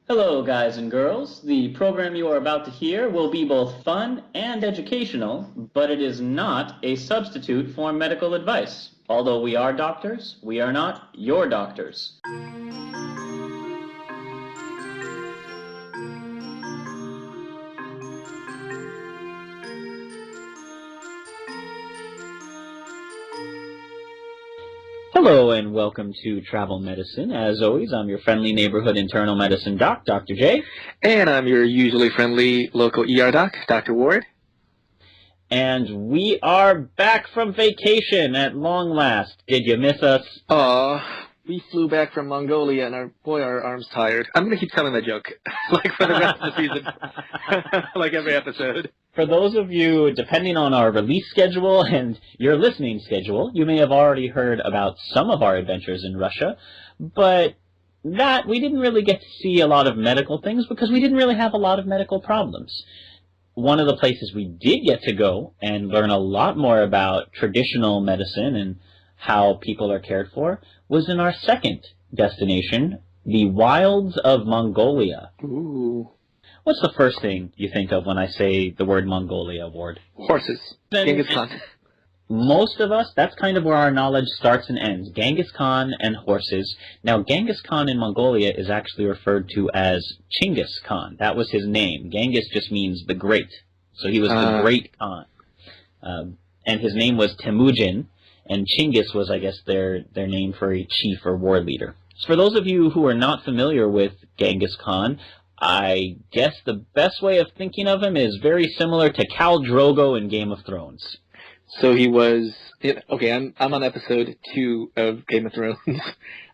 Hello, guys and girls. The program you are about to hear will be both fun and educational, but it is not a substitute for medical advice. Although we are doctors, we are not your doctors. Hello and welcome to Travel Medicine. As always, I'm your friendly neighborhood internal medicine doc, Dr. J. And I'm your usually friendly local ER doc, Dr. Ward. And we are back from vacation at long last. Did you miss us? We flew back from Mongolia and our arm's tired. I'm going to keep telling that joke, like for the rest of the season, like every episode. For those of you, depending on our release schedule and your listening schedule, you may have already heard about some of our adventures in Russia, but we didn't really get to see a lot of medical things because we didn't really have a lot of medical problems. One of the places we did get to go and learn a lot more about traditional medicine and how people are cared for was in our second destination, the wilds of Mongolia. Ooh. What's the first thing you think of when I say the word Mongolia, Ward? Horses. Chinggis Khan. Most of us, that's kind of where our knowledge starts and ends. Chinggis Khan and horses. Now, Chinggis Khan in Mongolia is actually referred to as Chinggis Khan. That was his name. Chinggis just means the great. So he was the great Khan. And his name was Temujin, and Chinggis was, I guess, their name for a chief or war leader. So for those of you who are not familiar with Chinggis Khan, I guess the best way of thinking of him is very similar to Khal Drogo in Game of Thrones. So he was... Okay, I'm on episode 2 of Game of Thrones.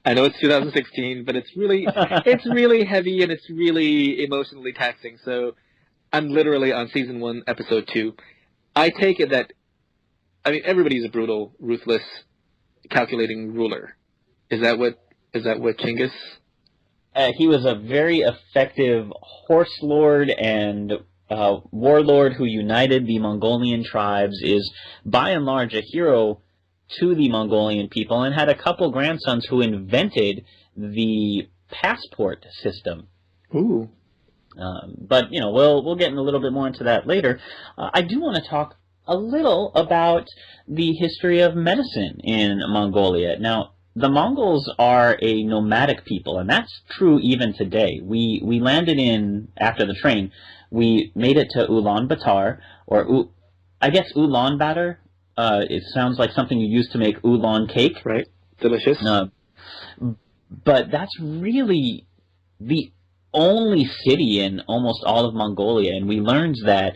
I know it's 2016, but it's really heavy and it's really emotionally taxing. So I'm literally on season 1, episode 2. I take it that... I mean, everybody's a brutal, ruthless, calculating ruler. Is that what Chinggis... He was a very effective horse lord and warlord who united the Mongolian tribes, is by and large a hero to the Mongolian people, and had a couple grandsons who invented the passport system. Ooh. But, we'll get in a little bit more into that later. I do want to talk a little about the history of medicine in Mongolia. Now, the Mongols are a nomadic people, and that's true even today. We landed after the train, we made it to Ulan Bator, or I guess Ulan Bator. It sounds like something you use to make Ulan cake. Right, delicious. But that's really the only city in almost all of Mongolia, and we learned that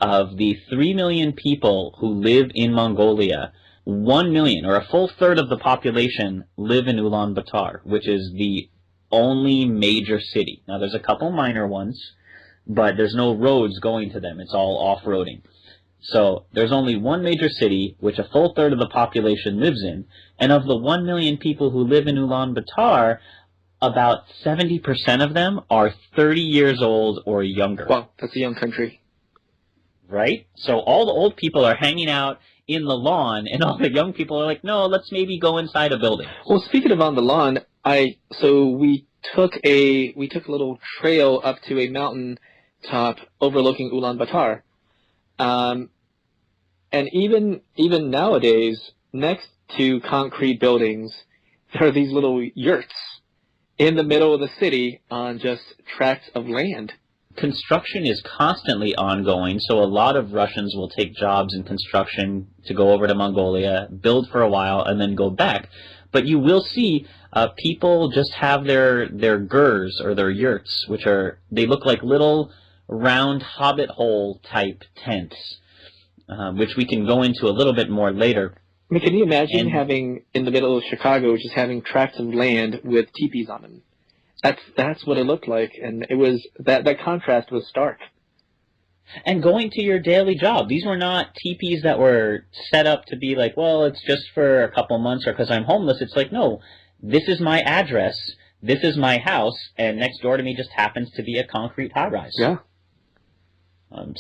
of the 3 million people who live in Mongolia, 1 million, or a full third of the population, live in Ulan Bator, which is the only major city. Now, there's a couple minor ones, but there's no roads going to them. It's all off-roading. So there's only one major city, which a full third of the population lives in, and of the 1 million people who live in Ulan Bator, about 70% of them are 30 years old or younger. Wow, that's a young country. Right? So all the old people are hanging out in the lawn, and all the young people are like, no, let's maybe go inside a building. Well, speaking of on the lawn, we took a little trail up to a mountain top overlooking Ulan Bator. And even nowadays, next to concrete buildings, there are these little yurts in the middle of the city on just tracts of land. Construction is constantly ongoing, so a lot of Russians will take jobs in construction to go over to Mongolia, build for a while, and then go back. But you will see people just have their gurs, or their yurts, they look like little round hobbit hole type tents, which we can go into a little bit more later. I mean, can you imagine having, in the middle of Chicago, just having tracts of land with teepees on them? That's what it looked like, and it was that contrast was stark. And going to your daily job. These were not teepees that were set up to be like, well, it's just for a couple months or because I'm homeless. It's like, no, this is my address, this is my house, and next door to me just happens to be a concrete high-rise. Yeah.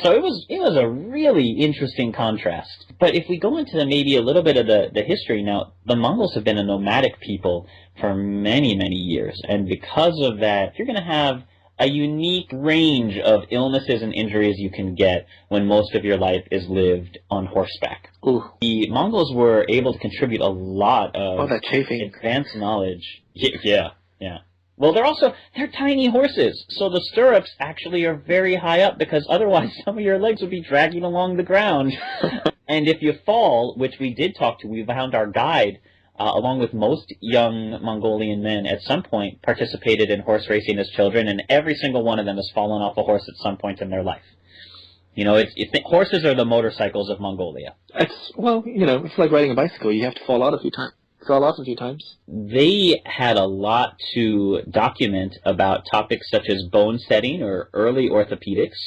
So it was a really interesting contrast. But if we go into maybe a little bit of the history now, the Mongols have been a nomadic people for many, many years. And because of that, you're going to have a unique range of illnesses and injuries you can get when most of your life is lived on horseback. Ooh. The Mongols were able to contribute a lot of that chafing. advanced knowledge. Yeah. Well, they're tiny horses, so the stirrups actually are very high up because otherwise some of your legs would be dragging along the ground. And if you fall, which we found our guide, along with most young Mongolian men, at some point participated in horse racing as children, and every single one of them has fallen off a horse at some point in their life. Horses are the motorcycles of Mongolia. It's like riding a bicycle. You have to fall off a few times. They had a lot to document about topics such as bone setting or early orthopedics,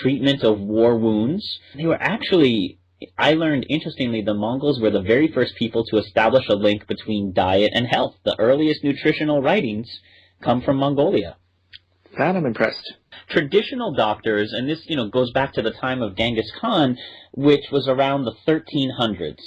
treatment of war wounds. They were actually, I learned interestingly, the Mongols were the very first people to establish a link between diet and health. The earliest nutritional writings come from Mongolia. That I'm impressed. Traditional doctors, and this goes back to the time of Chinggis Khan, which was around the 1300s.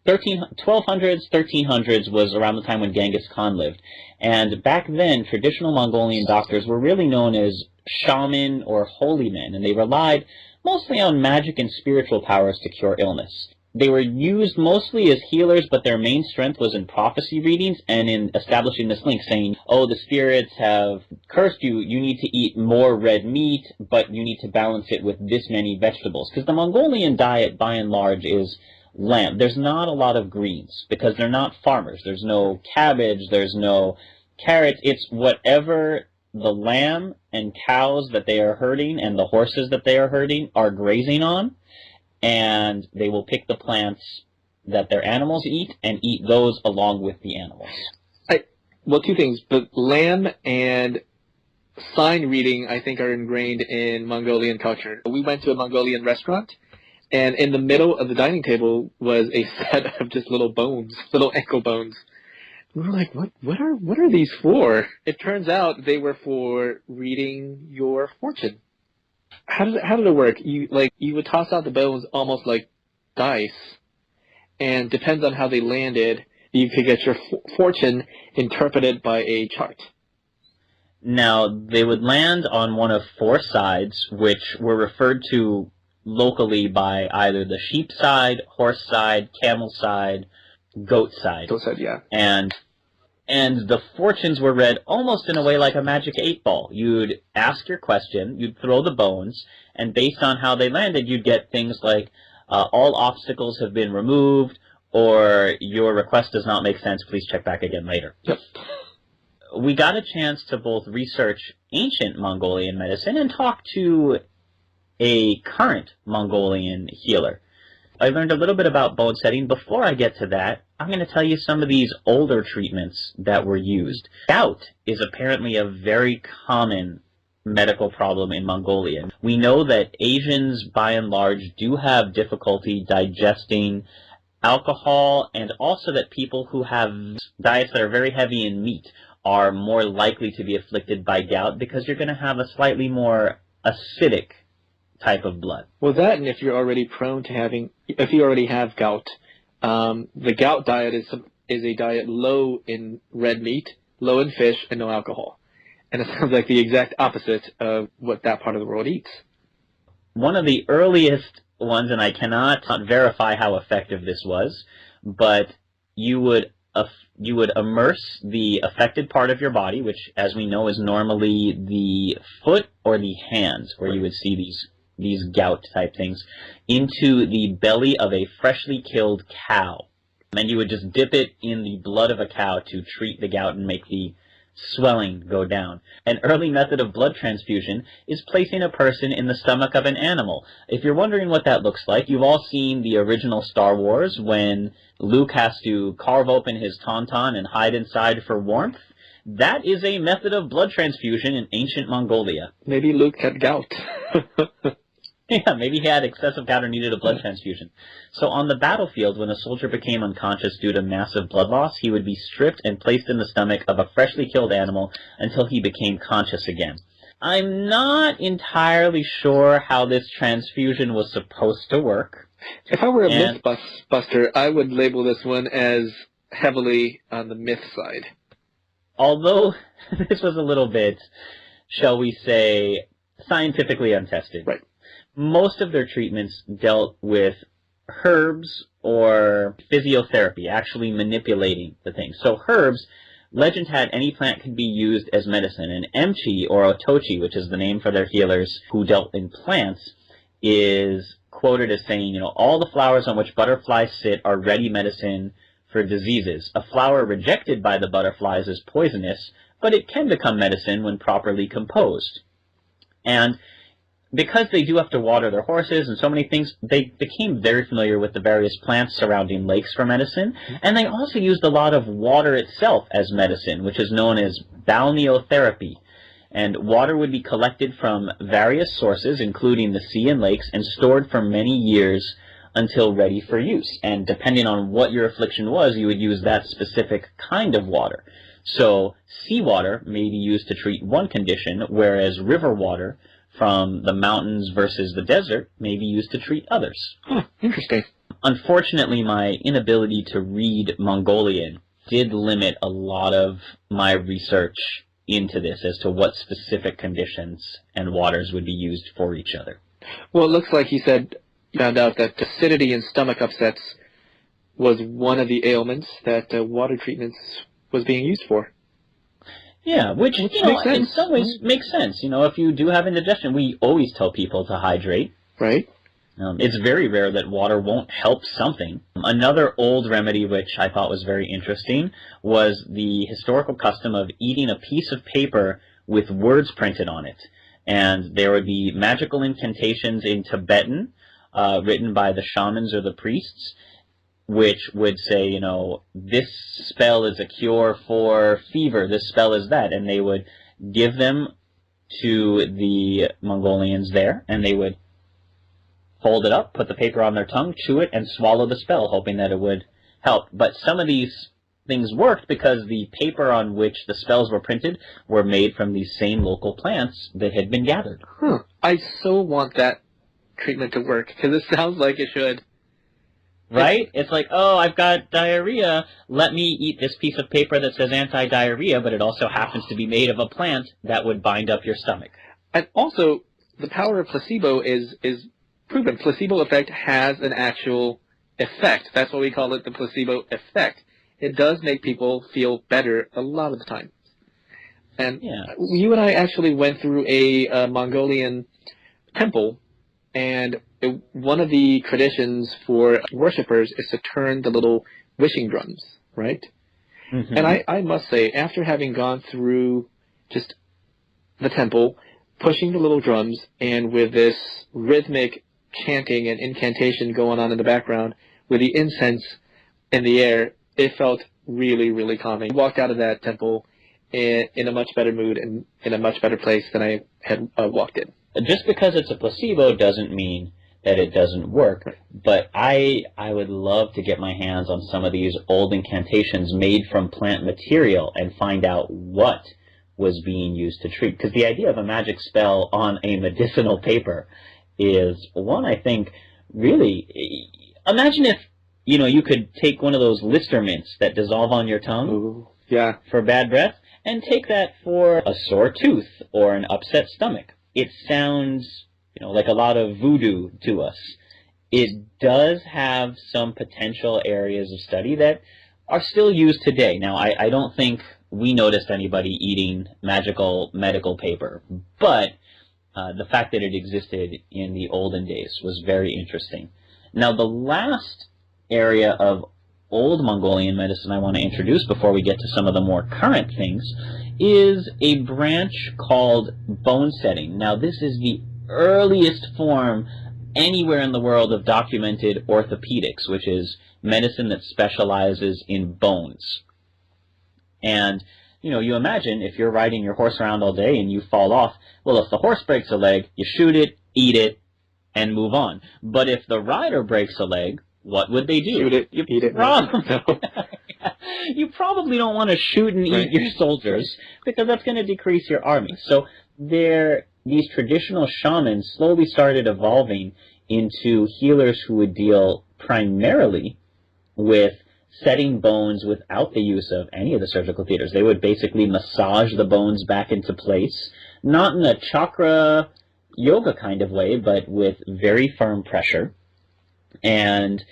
1200s, 1300s was around the time when Chinggis Khan lived. And back then, traditional Mongolian doctors were really known as shaman or holy men, and they relied mostly on magic and spiritual powers to cure illness. They were used mostly as healers, but their main strength was in prophecy readings and in establishing this link, saying, oh, the spirits have cursed you, you need to eat more red meat, but you need to balance it with this many vegetables. Because the Mongolian diet, by and large, is lamb. There's not a lot of greens because they're not farmers. There's no cabbage, there's no carrots. It's whatever the lamb and cows that they are herding and the horses that they are herding are grazing on, and they will pick the plants that their animals eat and eat those along with the animals. Two things, but lamb and sign reading, I think, are ingrained in Mongolian culture. We went to a Mongolian restaurant, and in the middle of the dining table was a set of just little bones, little ankle bones. We were like, what are these for? It turns out they were for reading your fortune. How did it work? You would toss out the bones almost like dice, and depends on how they landed, you could get your fortune interpreted by a chart. Now, they would land on one of four sides, which were referred to locally by either the sheep side, horse side, camel side, goat side. Goat side, yeah. And the fortunes were read almost in a way like a magic 8-ball. You'd ask your question, you'd throw the bones, and based on how they landed, you'd get things like, all obstacles have been removed, or your request does not make sense, please check back again later. Yep. We got a chance to both research ancient Mongolian medicine and talk to a current Mongolian healer. I learned a little bit about bone setting. Before I get to that, I'm going to tell you some of these older treatments that were used. Gout is apparently a very common medical problem in Mongolia. We know that Asians, by and large, do have difficulty digesting alcohol, and also that people who have diets that are very heavy in meat are more likely to be afflicted by gout because you're going to have a slightly more acidic type of blood. Well, that, and if you're already prone to if you already have gout, the gout diet is a diet low in red meat, low in fish, and no alcohol. And it sounds like the exact opposite of what that part of the world eats. One of the earliest ones, and I cannot verify how effective this was, but you would immerse the affected part of your body, which, as we know, is normally the foot or the hands, where you would see these gout-type things, into the belly of a freshly killed cow. And you would just dip it in the blood of a cow to treat the gout and make the swelling go down. An early method of blood transfusion is placing a person in the stomach of an animal. If you're wondering what that looks like, you've all seen the original Star Wars when Luke has to carve open his tauntaun and hide inside for warmth. That is a method of blood transfusion in ancient Mongolia. Maybe Luke had gout. Yeah, maybe he had excessive gout or needed a blood transfusion. So on the battlefield, when a soldier became unconscious due to massive blood loss, he would be stripped and placed in the stomach of a freshly killed animal until he became conscious again. I'm not entirely sure how this transfusion was supposed to work. If I were a mythbuster, I would label this one as heavily on the myth side. Although this was a little bit shall we say, scientifically untested. Right. Most of their treatments dealt with herbs or physiotherapy, actually manipulating the thing. So herbs, legend had any plant could be used as medicine, and emchi or otochi, which is the name for their healers who dealt in plants, is quoted as saying, all the flowers on which butterflies sit are ready medicine for diseases. A flower rejected by the butterflies is poisonous, but it can become medicine when properly composed. And because they do have to water their horses and so many things, they became very familiar with the various plants surrounding lakes for medicine. And they also used a lot of water itself as medicine, which is known as balneotherapy. And water would be collected from various sources, including the sea and lakes, and stored for many years until ready for use. And depending on what your affliction was, you would use that specific kind of water. So seawater may be used to treat one condition, whereas river water from the mountains versus the desert may be used to treat others. Interesting. Unfortunately, my inability to read Mongolian did limit a lot of my research into this as to what specific conditions and waters would be used for each other. Well, it looks like you found out that acidity and stomach upsets was one of the ailments that water treatments was being used for. Yeah, which makes sense. In some ways makes sense. If you do have indigestion, we always tell people to hydrate. Right. It's very rare that water won't help something. Another old remedy, which I thought was very interesting, was the historical custom of eating a piece of paper with words printed on it. And there would be magical incantations in Tibetan, written by the shamans or the priests, which would say, this spell is a cure for fever, this spell is that, and they would give them to the Mongolians there, and they would fold it up, put the paper on their tongue, chew it, and swallow the spell, hoping that it would help. But some of these things worked because the paper on which the spells were printed were made from these same local plants that had been gathered. I so want that treatment to work, because it sounds like it should. Right? It's like, oh, I've got diarrhea. Let me eat this piece of paper that says anti-diarrhea, but it also happens to be made of a plant that would bind up your stomach. And also, the power of placebo is proven. Placebo effect has an actual effect. That's why we call it the placebo effect. It does make people feel better a lot of the time. And you and I actually went through a Mongolian temple, and one of the traditions for worshippers is to turn the little wishing drums, right? Mm-hmm. And I must say, after having gone through just the temple, pushing the little drums, and with this rhythmic chanting and incantation going on in the background, with the incense in the air, it felt really, really calming. I walked out of that temple in a much better mood and in a much better place than I had walked in. Just because it's a placebo doesn't mean that it doesn't work, but I would love to get my hands on some of these old incantations made from plant material and find out what was being used to treat. Because the idea of a magic spell on a medicinal paper is one, I think, really... Imagine if, you could take one of those Lister mints that dissolve on your tongue for bad breath, and take that for a sore tooth or an upset stomach. It sounds, like a lot of voodoo to us. It does have some potential areas of study that are still used today. Now, I don't think we noticed anybody eating magical medical paper, but the fact that it existed in the olden days was very interesting. Now, the last area of old Mongolian medicine I want to introduce before we get to some of the more current things is a branch called bone setting. Now, this is the earliest form anywhere in the world of documented orthopedics, which is medicine that specializes in bones. And, you imagine if you're riding your horse around all day and you fall off, well, if the horse breaks a leg, you shoot it, eat it, and move on. But if the rider breaks a leg, what would they do? Shoot it, eat it. You probably don't want to shoot and eat your soldiers, because that's going to decrease your army. So these traditional shamans slowly started evolving into healers who would deal primarily with setting bones without the use of any of the surgical theaters. They would basically massage the bones back into place not in a chakra yoga kind of way, but with very firm pressure, and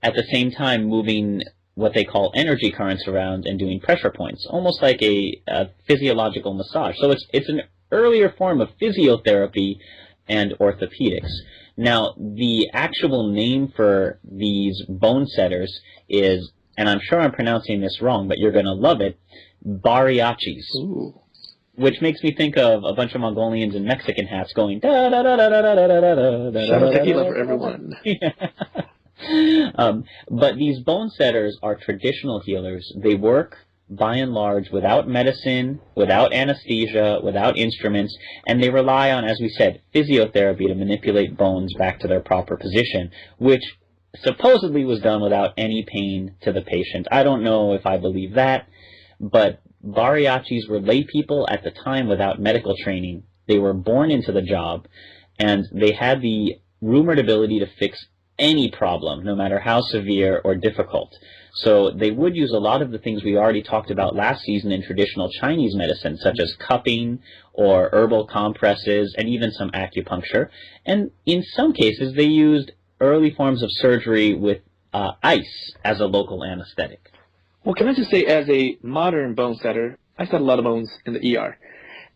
at the same time moving what they call energy currents around and doing pressure points, almost like a physiological massage. So it's an earlier form of physiotherapy and orthopedics. Now, the actual name for these bone setters is, and I'm sure I'm pronouncing this wrong, but you're going to love it, Bariachis. Ooh. Which makes me think of a bunch of Mongolians in Mexican hats going da da da da da da da da da da. Shout out tequila for everyone. But these bone setters are traditional healers. They work, by and large, without medicine, without anesthesia, without instruments, and they rely on, as we said, physiotherapy to manipulate bones back to their proper position, which supposedly was done without any pain to the patient. I don't know if I believe that, but Bariachis were lay people at the time without medical training. They were born into the job, and they had the rumored ability to fix any problem, no matter how severe or difficult. So they would use a lot of the things we already talked about last season in traditional Chinese medicine, such as cupping or herbal compresses and even some acupuncture. And in some cases, they used early forms of surgery with ice as a local anesthetic. Well, can I just say, as a modern bone setter, I set a lot of bones in the ER.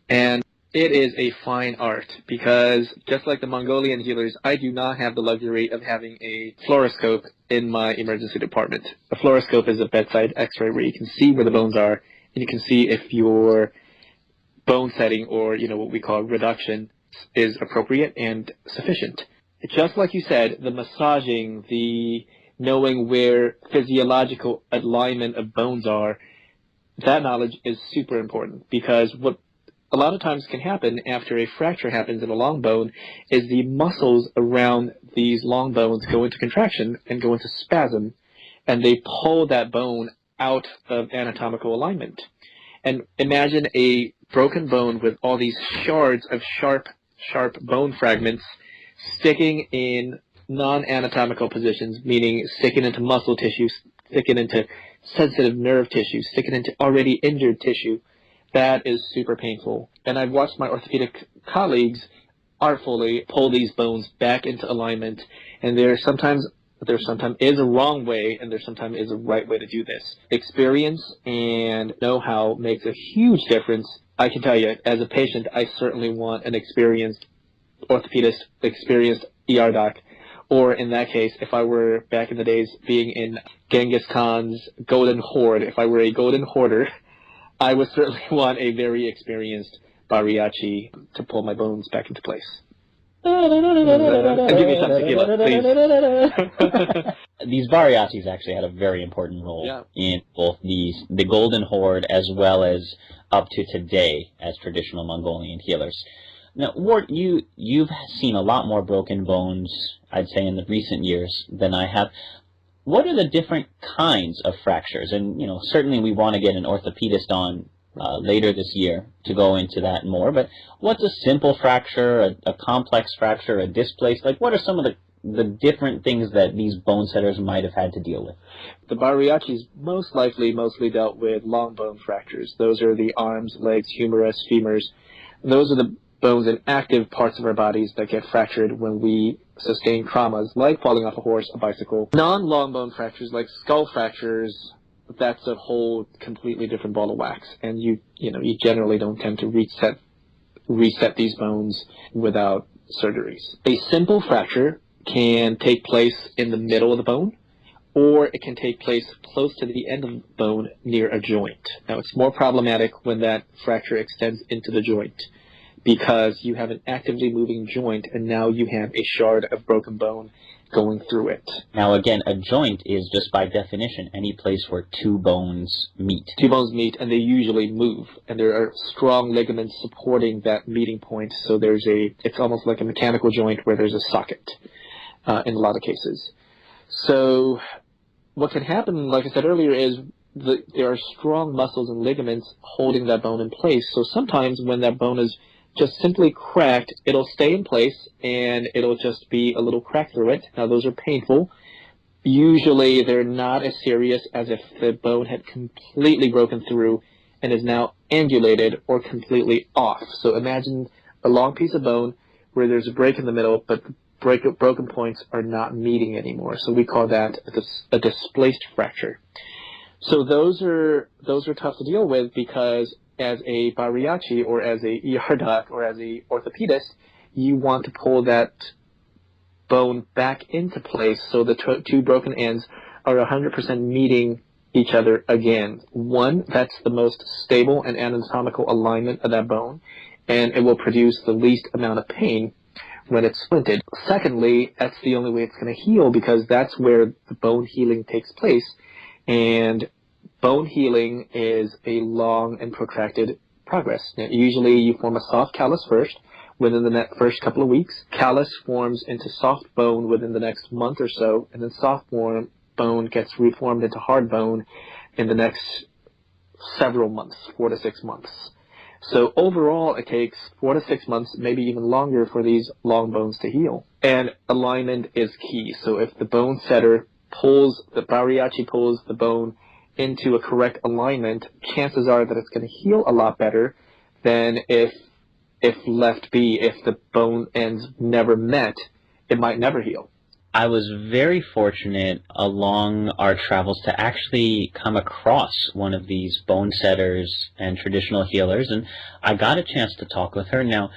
And it is a fine art because, just like the Mongolian healers, I do not have the luxury of having a fluoroscope in my emergency department. A fluoroscope is a bedside x-ray where you can see where the bones are, and you can see if your bone setting, or what we call reduction, is appropriate and sufficient. Just like you said, the massaging, the knowing where physiological alignment of bones are, that knowledge is super important, because what a lot of times can happen after a fracture happens in a long bone is the muscles around these long bones go into contraction and go into spasm, and they pull that bone out of anatomical alignment. And imagine a broken bone with all these shards of sharp bone fragments sticking in non-anatomical positions, meaning sticking into muscle tissue, sticking into sensitive nerve tissue, sticking into already injured tissue. That is super painful. And I've watched my orthopedic colleagues artfully pull these bones back into alignment. And there sometimes is a wrong way, and there sometimes is a right way to do this. Experience and know-how makes a huge difference. I can tell you, as a patient, I certainly want an experienced orthopedist, experienced ER doc. Or in that case, if I were back in the days being in Chinggis Khan's golden horde, if I were a golden hoarder, I would certainly want a very experienced Bariachi to pull my bones back into place. And give me some tequila, please. These Bariachis actually had a very important role in both the Golden Horde as well as up to today as traditional Mongolian healers. Now, Ward, you've seen a lot more broken bones, I'd say, in the recent years than I have. What are the different kinds of fractures? And, certainly we want to get an orthopedist on later this year to go into that more. But what's a simple fracture, a complex fracture, a displaced? Like, what are some of the different things that these bone setters might have had to deal with? The Bariachis mostly dealt with long bone fractures. Those are the arms, legs, humerus, femurs. Those are the bones in active parts of our bodies that get fractured when we sustain traumas like falling off a horse, a bicycle. Non-long bone fractures like skull fractures, that's a whole completely different ball of wax, and you generally don't tend to reset these bones without surgeries. A simple fracture can take place in the middle of the bone, or it can take place close to the end of the bone near a joint. Now, it's more problematic when that fracture extends into the joint, because you have an actively moving joint, and now you have a shard of broken bone going through it. Now, again, a joint is just by definition any place where two bones meet. Two bones meet, and they usually move, and there are strong ligaments supporting that meeting point, so it's almost like a mechanical joint where there's a socket in a lot of cases. So what can happen, like I said earlier, is there are strong muscles and ligaments holding that bone in place. So sometimes when that bone is just simply cracked, it'll stay in place, and it'll just be a little crack through it. Now, those are painful. Usually, they're not as serious as if the bone had completely broken through and is now angulated or completely off. So imagine a long piece of bone where there's a break in the middle, but the broken points are not meeting anymore. So we call that a displaced fracture. So those are tough to deal with, because as a Bariachi or as a ER doc or as a orthopedist, you want to pull that bone back into place so the two broken ends are 100% meeting each other again. One, that's the most stable and anatomical alignment of that bone, and it will produce the least amount of pain when it's splinted. Secondly, that's the only way it's going to heal, because that's where the bone healing takes place. And bone healing is a long and protracted progress. Now, usually you form a soft callus first within the first couple of weeks. Callus forms into soft bone within the next month or so, and then soft bone gets reformed into hard bone in the next several months, 4 to 6 months. So overall, it takes 4 to 6 months, maybe even longer, for these long bones to heal. And alignment is key. So if the bone setter the Bariachi pulls the bone into a correct alignment, chances are that it's going to heal a lot better than if left be. If the bone ends never met, it might never heal. I was very fortunate along our travels to actually come across one of these bone setters and traditional healers, and I got a chance to talk with her. Now,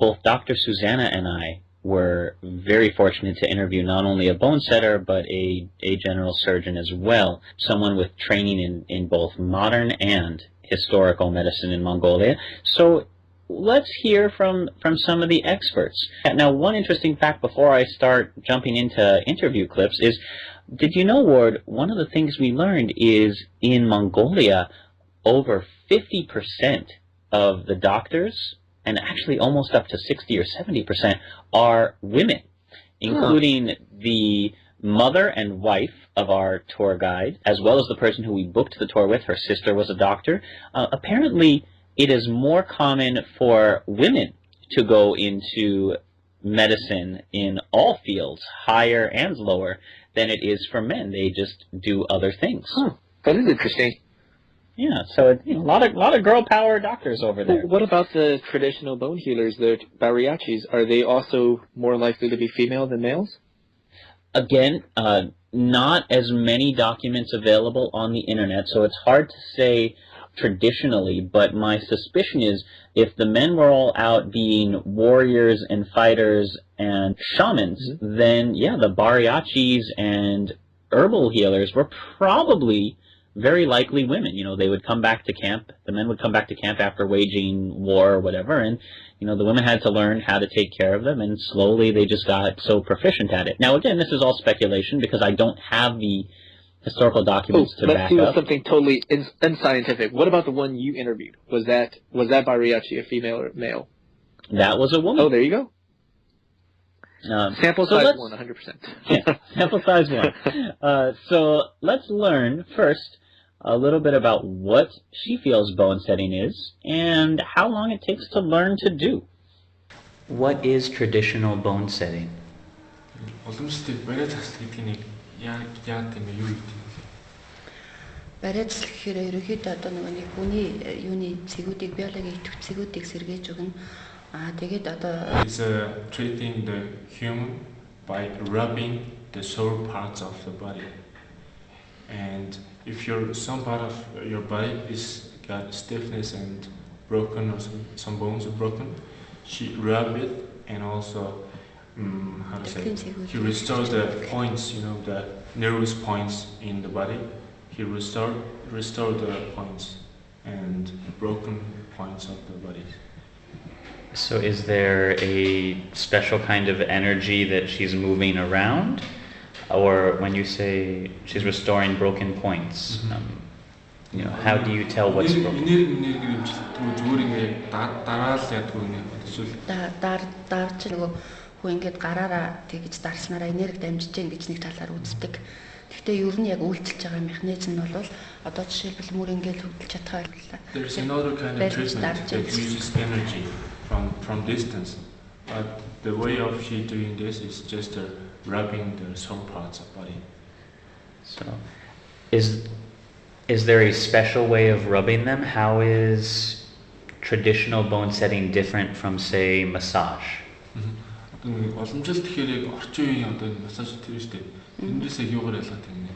both Dr. Susana and I were very fortunate to interview not only a bone setter, but a general surgeon as well, someone with training in both modern and historical medicine in Mongolia. So let's hear from some of the experts. Now, one interesting fact before I start jumping into interview clips is, did you know, Ward, one of the things we learned is in Mongolia, over 50% of the doctors, and actually almost up to 60 or 70%, are women, including the mother and wife of our tour guide, as well as the person who we booked the tour with. Her sister was a doctor. Apparently, it is more common for women to go into medicine in all fields, higher and lower, than it is for men. They just do other things. Huh. That is interesting. Yeah, so a lot of girl power doctors over there. What about the traditional bone healers, the Bariachis? Are they also more likely to be female than males? Again, not as many documents available on the internet, so it's hard to say traditionally, but my suspicion is if the men were all out being warriors and fighters and shamans, then yeah, the Bariachis and herbal healers were probably very likely women. You know, they would come back to camp, the men would come back to camp after waging war or whatever, and you know, the women had to learn how to take care of them, and slowly they just got so proficient at it. Now again, this is all speculation because I don't have the historical documents to back up. Let's do something totally unscientific. What about the one you interviewed? Was that Bariachi a female or male? That was a woman. Oh, there you go. Sample size 1, 100%. Yeah, sample size 1. So let's learn first a little bit about what she feels bone setting is and how long it takes to learn to do. What is traditional bone setting? Бариач гэхээр ерөнхийдөө одоо нэг хүний юуны цэгүүдийг биологийн цэгүүдийг сэргээж өгнө. Тэгээд одоо It's treating the human by rubbing the sore parts of the body. And if some part of your body is got stiffness and broken, or some bones are broken, she rub it, and also he restores the points, the nervous points in the body. He restore the points and broken points of the body. So is there a special kind of energy that she's moving around? Or when you say she's restoring broken points, how do you tell what's broken? дарж нөгөө хүү ингээд гараараа тэгж дарснараа энерги дамжиж гэн гэж нэг талаар үздэг. Гэхдээ ер нь яг үйлчилж байгаа механизм нь бол одоо жишээлбэл мөр ингээд хөвдөлж чадхаа байлаа. There's another kind of treatment that uses energy from distance, but the way of she doing this is just rubbing the sore parts of body. So, is Is there a special way of rubbing them? How is traditional bone setting different from, say, massage? Боломжтой тэгэхээр яг орчин үеийн одоо массаж тэр шүү дээ. Эндээс яг юугаар ялгаад байна нэ?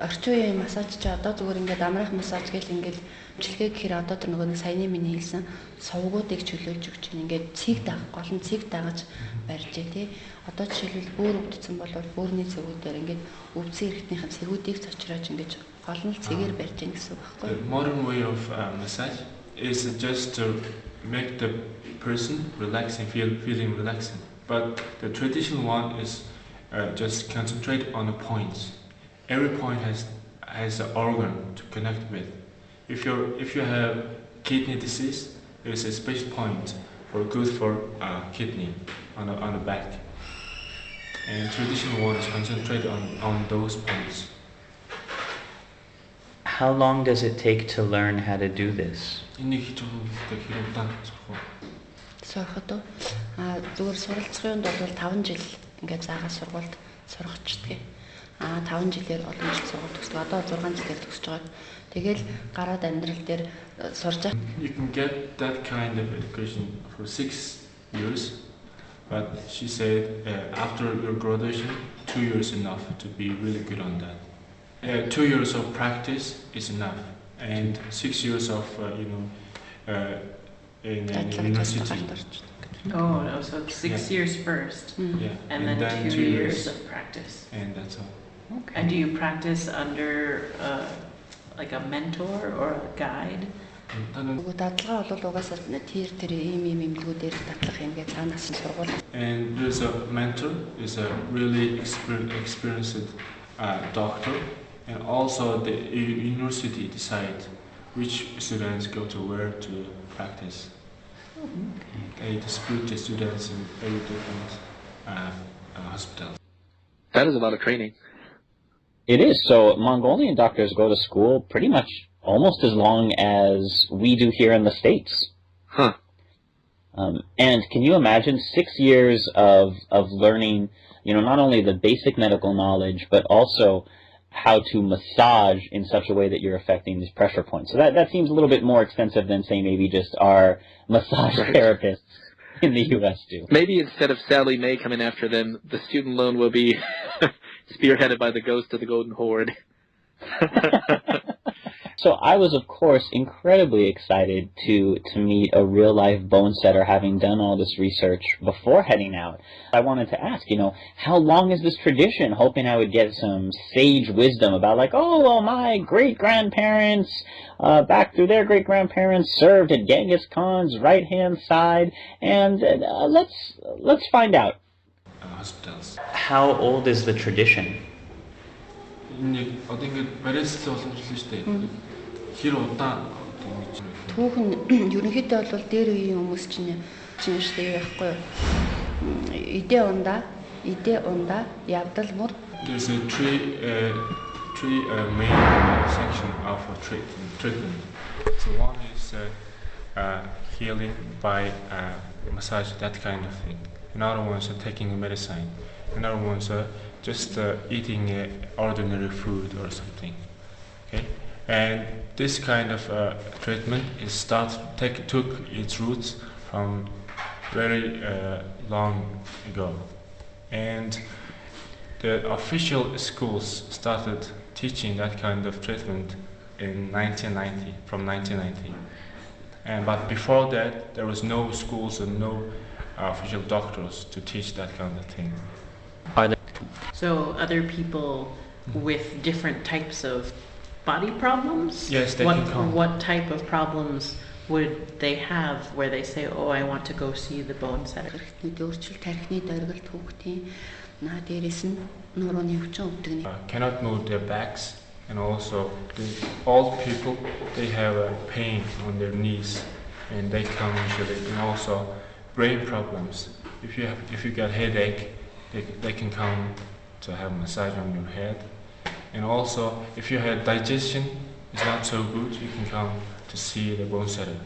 Орчин үеийн массаж чи одоо зүгээр ингээд амрах массаж гэл ингээд имчилгээ гэхээр одоо тэр нөгөө саяны миний хэлсэн сувгуудыг чөлөөлж өгч чинь ингээд цэг даах гол нь цэг дагаж барьжээ тий. Одоо жишээлбэл бөөр өвдсөн бол бөөрийн цэгүүдээр ингээд өвдсөн хэрэгтнийхэн цэгүүдийг цочроож ингээд гол нь цэгээр барьж гин гэсэн үг байхгүй юу? The modern way of massage is just to make the person relaxing, feeling relaxing. But the traditional one is just concentrate on the points. Every point has an organ to connect with. If you have kidney disease, there is a special point good for kidney on the back. And traditional one is concentrate on those points. How long does it take to learn how to do this? Сурахад зүгээр суралцахын бол 5 жил ингээд заагаад сургуульд сурахчдаг. 5 жилээр олон жил сургууль төгсдөг. Одоо 6 жилээр төгсөж байгаа. Тэгэл гараад амьдрал дээр сурж байгаа. You can get that kind of education for 6 years, but she said after your graduation, 2 years enough to be really good on that. 2 years of practice is enough, and 6 years of in university. Oh no! So 6 years first, Yeah, and then 2 years of practice. And that's all. Okay. And do you practice under like a mentor or a guide? Дадлага бол угаасаа тэр ийм имлгүүдээр дадлах юм гэж цаанаас нь сургууль. And there's a mentor, is a really experienced doctor, and also the university decide which students go to where to practice. They distribute the students in very different hospitals. That is a lot of training. It is. So Mongolian doctors go to school pretty much almost as long as we do here in the States. Huh. And can you imagine 6 years of learning, not only the basic medical knowledge, but also how to massage in such a way that you're affecting these pressure points. So that seems a little bit more extensive than, say, maybe just our massage therapists in the U.S. do. Maybe instead of Sally Mae coming after them, the student loan will be spearheaded by the ghost of the Golden Horde. So I was, of course, incredibly excited to meet a real-life bone setter, having done all this research before heading out. I wanted to ask, how long is this tradition? Hoping I would get some sage wisdom about, like, my great-grandparents, back through their great-grandparents, served at Chinggis Khan's right-hand side, and let's find out. Hospitals. How old is the tradition? Одоо ингээд бариачлал боломжлоо шүү дээ. Хэр удаан Түүхэн ерөнхийдөө бол дээр үеийн хүмүүс чинь шүү дээ байхгүй юу? Идэ унда явдал мөр. There's a three main section of treatment. So one is healing by massage, that kind of thing. Another one is taking medicine. Another one is just eating ordinary food or something. Okay, and this kind of treatment took its roots from very long ago, and the official schools started teaching that kind of treatment in 1990, from 1990. But before that, there was no schools and no official doctors to teach that kind of thing. So other people with different types of body problems? Yes, they can come. What type of problems would they have where they say, I want to go see the bone setter? Cannot move their backs, and also the old people, they have a pain on their knees, and they come usually, and also brain problems. If you got headache, they can come to have massage on your head. And also, if your digestion is not so good, you can come to see the bone setter.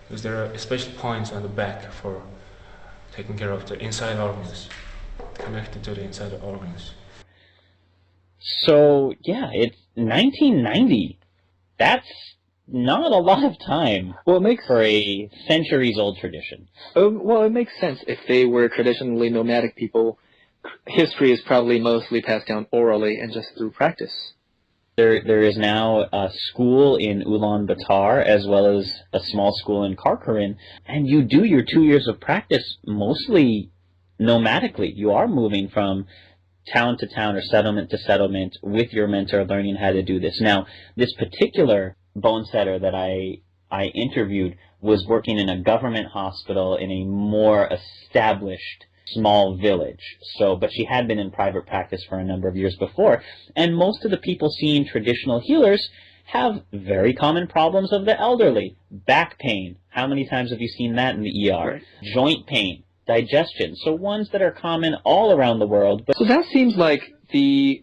Because there are special points on the back for taking care of the inside organs, connected to the inside organs. So, yeah, it's 1990. That's not a lot of time for a centuries-old tradition. Well, it makes sense. If they were traditionally nomadic people, history is probably mostly passed down orally and just through practice. There is now a school in Ulan Bator as well as a small school in Karkarin, and you do your 2 years of practice mostly nomadically. You are moving from town to town or settlement to settlement with your mentor, learning how to do this. Now, this particular bone setter that I interviewed was working in a government hospital in a more established small village. But she had been in private practice for a number of years before, and most of the people seeing traditional healers have very common problems of the elderly. Back pain. How many times have you seen that in the ER? Right. Joint pain. Digestion. So ones that are common all around the world. So that seems like the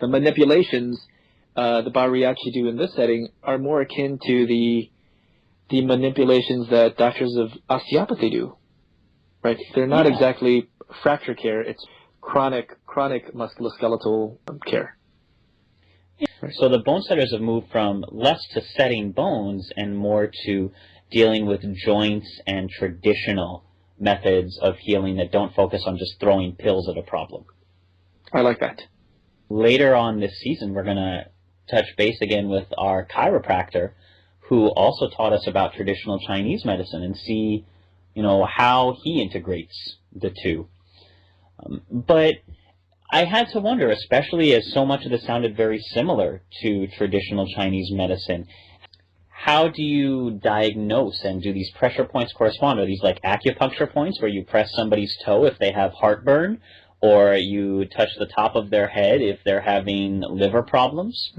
manipulations the Bariachi do in this setting are more akin to the manipulations that doctors of osteopathy do. Right? They're not exactly fracture care. It's chronic musculoskeletal care. Right. So the bone setters have moved from less to setting bones and more to dealing with joints and traditional methods of healing that don't focus on just throwing pills at a problem. I like that. Later on this season, we're going to touch base again with our chiropractor, who also taught us about traditional Chinese medicine, and see, how he integrates the two. But I had to wonder, especially as so much of this sounded very similar to traditional Chinese medicine, how do you diagnose, and do these pressure points correspond? Are these like acupuncture points where you press somebody's toe if they have heartburn, or you touch the top of their head if they're having liver problems?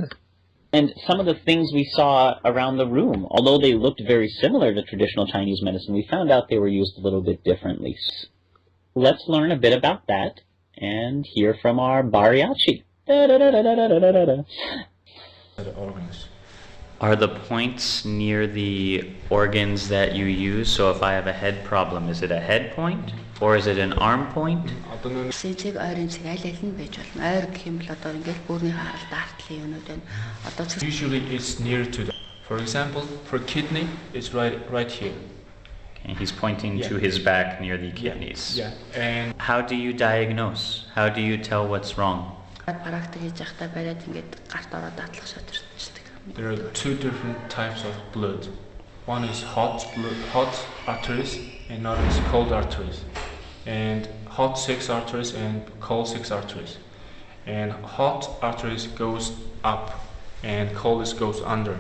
And some of the things we saw around the room, although they looked very similar to traditional Chinese medicine, we found out they were used a little bit differently. Let's learn a bit about that and hear from our Bariachi. Organs. Are the points near the organs that you use? So if I have a head problem, is it a head point or is it an arm point? Цэцэг ойрын цэг аль аль нь байж болно. Ойр гэх юм бол одоо ингээд бүрний харалт артлын юмнууд байна. Одоо Usually it's near to the, for example, for kidney, it's right here. Okay, he's pointing to his back near the kidneys. Yeah. And how do you diagnose? How do you tell what's wrong? практик хийж явахдаа бариад ингээд гарт ороод дадлах шатарчдаг. there are two different types of blood. One is hot arteries and another is cold arteries. And hot 6 arteries and cold 6 arteries. And hot arteries goes up and cold goes under.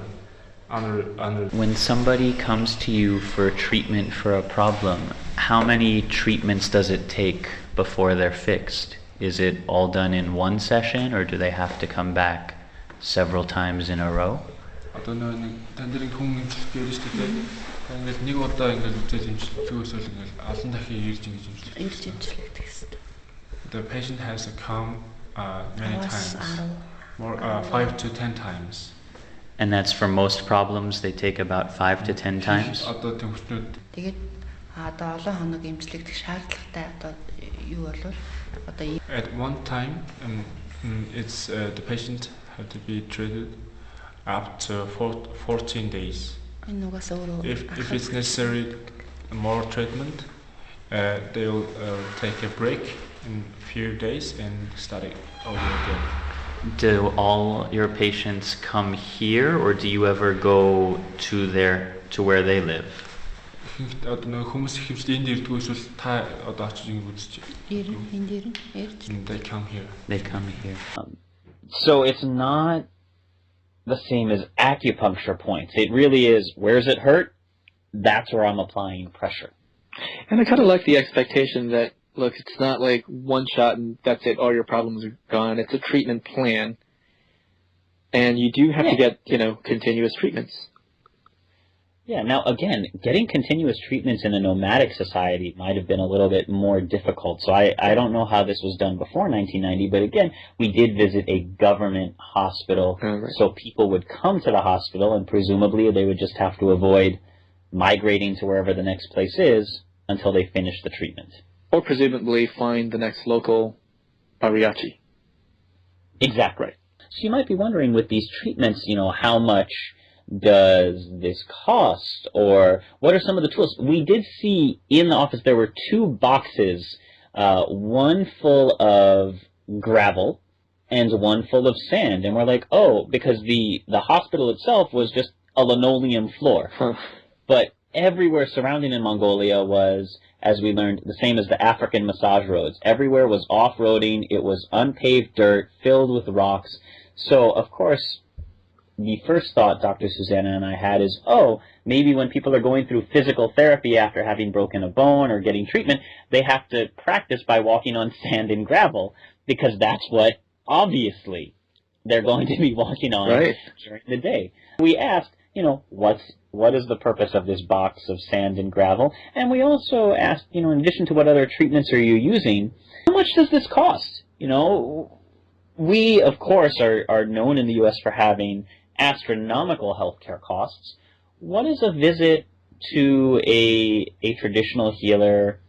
When somebody comes to you for treatment for a problem, how many treatments does it take before they're fixed? Is it all done in one session, or do they have to come back several times in a row? Одоо нэг тандэрийн хүн имжлэх гэж шүү дээ. Ингээд нэг удаа ингээд үзэж имжлэхгүйсэл ингээд олон дахин ирж имжлэх гэсэн. The patient has to come many times, more 5 to 10 times. And that's for most problems. They take about 5 to 10 times. Одоо төвчнүүд тэгээд одоо олон хоног имжлэгдэх шаардлагатай одоо юу болвол одоо at one time it's the patient have to be treated up to 14 days. If it's necessary more treatment, they'll take a break in a few days and start it over again. Do all your patients come here, or do you ever go to where they live? Одоо нэг хүмүүс ихэмжтэй энд ирдэг эсвэл та одоо очиж ингэ үзчих. They come here. They come here. So it's not the same as acupuncture points. It really is, where's it hurt? That's where I'm applying pressure. And I kind of like the expectation that, look, it's not like one shot and that's it, all your problems are gone. It's a treatment plan. And you do have to get, continuous treatments. Yeah, now again, getting continuous treatments in a nomadic society might have been a little bit more difficult. So I don't know how this was done before 1990, but again, we did visit a government hospital. Oh, right. So people would come to the hospital and presumably they would just have to avoid migrating to wherever the next place is until they finish the treatment. Or presumably find the next local Bariachi. Exactly. So you might be wondering with these treatments, how much does this cost, or what are some of the tools? We did see in the office there were 2 boxes, one full of gravel and one full of sand, and we're like, oh, because the hospital itself was just a linoleum floor. But everywhere surrounding in Mongolia was, as we learned, the same as the African massage roads. Everywhere was off-roading. It was unpaved dirt filled with rocks. So, of course, the first thought Dr. Susana and I had is, oh, maybe when people are going through physical therapy after having broken a bone or getting treatment, they have to practice by walking on sand and gravel, because that's what, obviously, they're going to be walking on during the day. We asked, what is the purpose of this box of sand and gravel? And we also asked, in addition to what other treatments are you using, how much does this cost? We, of course, are known in the U.S. for having astronomical healthcare costs. What does a visit to a traditional healer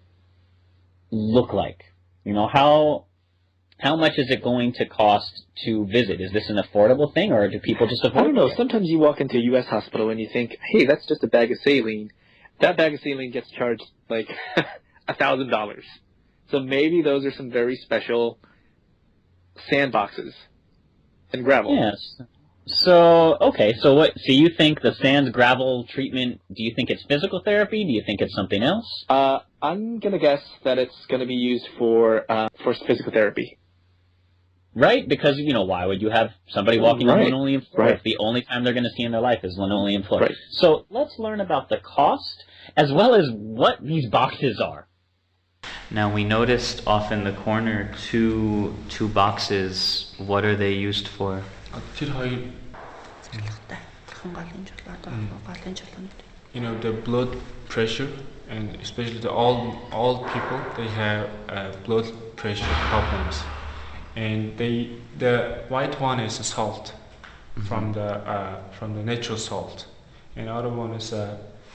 look like? How much is it going to cost to visit? Is this an affordable thing, or do people just avoid it? I don't know. Sometimes you walk into a U.S. hospital and you think, hey, that's just a bag of saline. That bag of saline gets charged like $1,000. So maybe those are some very special sandboxes and gravel. Yes. So, okay, so you think the sand gravel treatment, do you think it's physical therapy? Do you think it's something else? I'm going to guess that it's going to be used for physical therapy. Right, because, why would you have somebody walking on linoleum floor if the only time they're going to see in their life is linoleum floor? Right. So let's learn about the cost as well as what these boxes are. Now, we noticed off in the corner two boxes. What are they used for? The blood pressure, and especially the old people, they have blood pressure problems, and the white one is a salt from the natural salt, and other one is